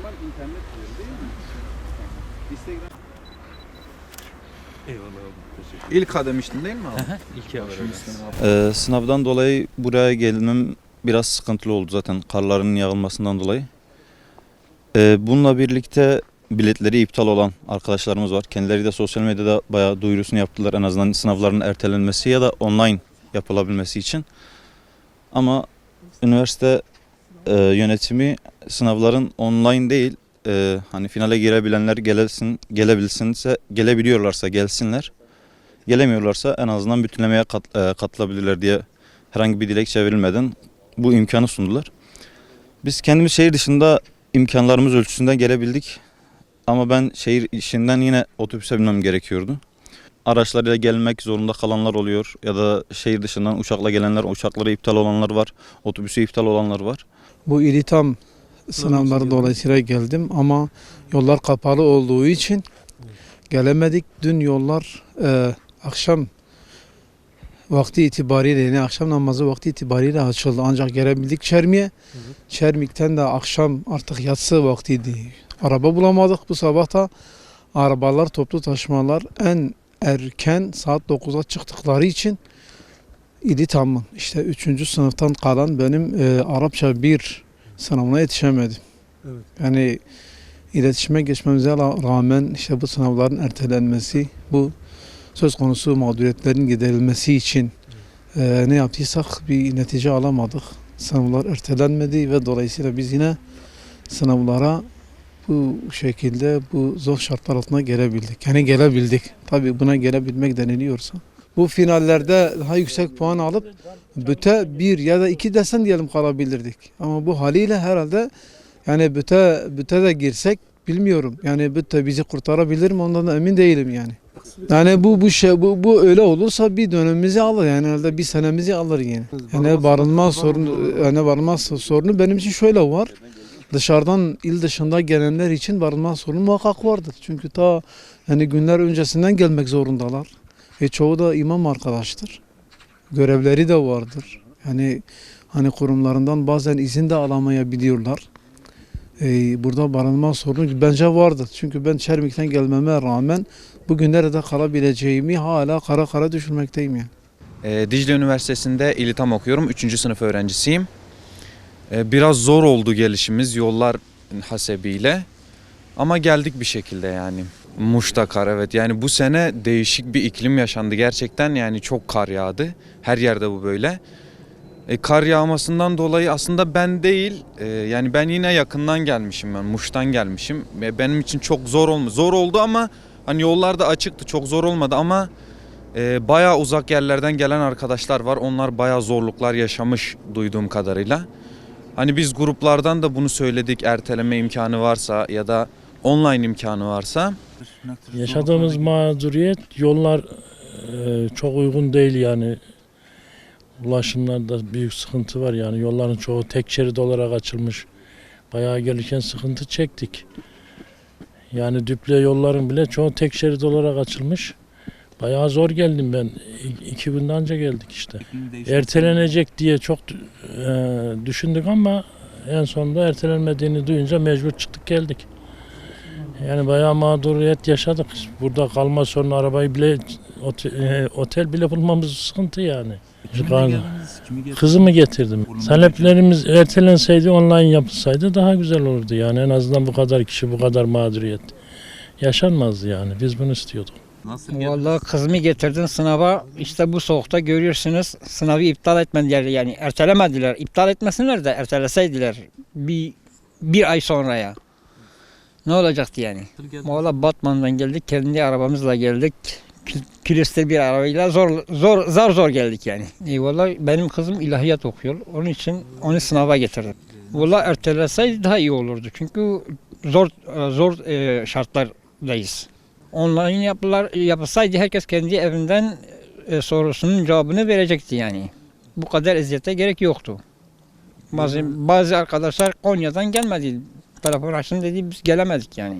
normal internet değil mi? Instagram. Eyvallah abi. Teşekkür İlk demiştin değil mi abi? İlk haber. Sınavdan dolayı buraya gelmem biraz sıkıntılı oldu zaten karların yağılmasından dolayı. Bununla birlikte biletleri iptal olan arkadaşlarımız var. Kendileri de sosyal medyada bayağı duyurusunu yaptılar en azından sınavların ertelenmesi ya da online yapılabilmesi için. Ama üniversite yönetimi sınavların online değil, hani finale girebilenler gelebiliyorlarsa gelsinler. Gelemiyorlarsa en azından bütünlemeye katılabilirler diye herhangi bir dilekçe verilmeden bu imkanı sundular. Biz kendimiz şehir dışında imkanlarımız ölçüsünde gelebildik. Ama ben şehir içinden yine otobüse binmem gerekiyordu. Araçlarıyla gelmek zorunda kalanlar oluyor ya da şehir dışından uçakla gelenler, uçakları iptal olanlar var, otobüsü iptal olanlar var. Bu İlitam sınavları dolayısıyla geldim ama yollar kapalı olduğu için gelemedik. Dün yollar akşam vakti itibariyle yani akşam namazı vakti itibariyle açıldı. Ancak gelebildik Çermik'e. Çermik'ten de akşam artık yatsı vaktiydi. Araba bulamadık. Bu sabah da arabalar, toplu taşımalar en erken saat 9'a çıktıkları için İlitam'ın işte 3. sınıftan kalan benim Arapça 1 sınavına yetişemedim. Evet. Yani iletişime geçmemize rağmen işte bu sınavların ertelenmesi, bu söz konusu mağduriyetlerin giderilmesi için ne yaptıysak bir netice alamadık. Sınavlar ertelenmedi ve dolayısıyla biz yine sınavlara bu şekilde bu zor şartlar altında gelebildik. Yani gelebildik. Tabii buna gelebilmek deniliyorsa. Bu finallerde daha yüksek puan alıp büte 1 ya da 2 desen diyelim kalabilirdik. Ama bu haliyle herhalde yani büte de girsek bilmiyorum. Yani büte bizi kurtarabilir mi ondan da emin değilim yani. Yani bu öyle olursa bir dönemimizi alır yani herhalde bir senemizi alır yani. Yani barınma sorunu benim için şöyle var. Dışarıdan il dışında gelenler için barınma sorunu muhakkak vardır. Çünkü ta yani günler öncesinden gelmek zorundalar. Ve çoğu da imam arkadaştır. Görevleri de vardır. Yani hani kurumlarından bazen izin de alamayabiliyorlar. Burada barınma sorunu bence vardır. Çünkü ben Çermik'ten gelmeme rağmen bugünlerde de kalabileceğimi hala kara düşünmekteyim yani. Dicle Üniversitesi'nde İlitam okuyorum. 3. sınıf öğrencisiyim. Biraz zor oldu gelişimiz yollar hasebiyle. Ama geldik bir şekilde yani. Muş'ta kar, evet. Yani bu sene değişik bir iklim yaşandı gerçekten. Yani çok kar yağdı. Her yerde bu böyle. Kar yağmasından dolayı aslında ben değil, yani ben yine yakından gelmişim, ben Muş'tan gelmişim. Benim için çok zor oldu ama hani yollar da açıktı, çok zor olmadı ama bayağı uzak yerlerden gelen arkadaşlar var. Onlar bayağı zorluklar yaşamış duyduğum kadarıyla. Hani biz gruplardan da bunu söyledik, erteleme imkanı varsa ya da online imkanı varsa. Yaşadığımız mağduriyet yollar çok uygun değil yani. Ulaşımlarda büyük sıkıntı var yani yolların çoğu tek şerit olarak açılmış. Bayağı gelirken sıkıntı çektik. Yani düble yolların bile çoğu tek şerit olarak açılmış. Bayağı zor geldim ben. 2 günde anca geldik işte. Ertelenecek diye çok düşündük ama en sonunda ertelenmediğini duyunca mecbur çıktık geldik. Yani bayağı mağduriyet yaşadık. Burada kalma sorunu arabayı bile otel bile bulmamız sıkıntı yani. Kızımı getirdim. Taleplerimiz ertelenseydi, online yapılsaydı daha güzel olurdu. Yani en azından bu kadar kişi, bu kadar mağduriyet yaşanmazdı yani. Biz bunu istiyorduk. Vallahi kızımı getirdim sınava. İşte bu soğukta görüyorsunuz. Sınavı iptal etmediler yani ertelemediler. İptal etmesinler de erteleseydiler bir ay sonraya. Ne olacaktı yani? Vallahi Batman'dan geldik, kendi arabamızla geldik. Külüstür bir arabayla zor geldik yani. Vallahi benim kızım ilahiyat okuyor. Onun için onu sınava getirdim. Vallahi erteleseydi daha iyi olurdu. Çünkü zor şartlardayız. Online yapılsaydı herkes kendi evinden sorusunun cevabını verecekti yani. Bu kadar eziyete gerek yoktu. Bazı arkadaşlar Konya'dan gelmedi. Telefon açtım dedi biz gelemedik yani.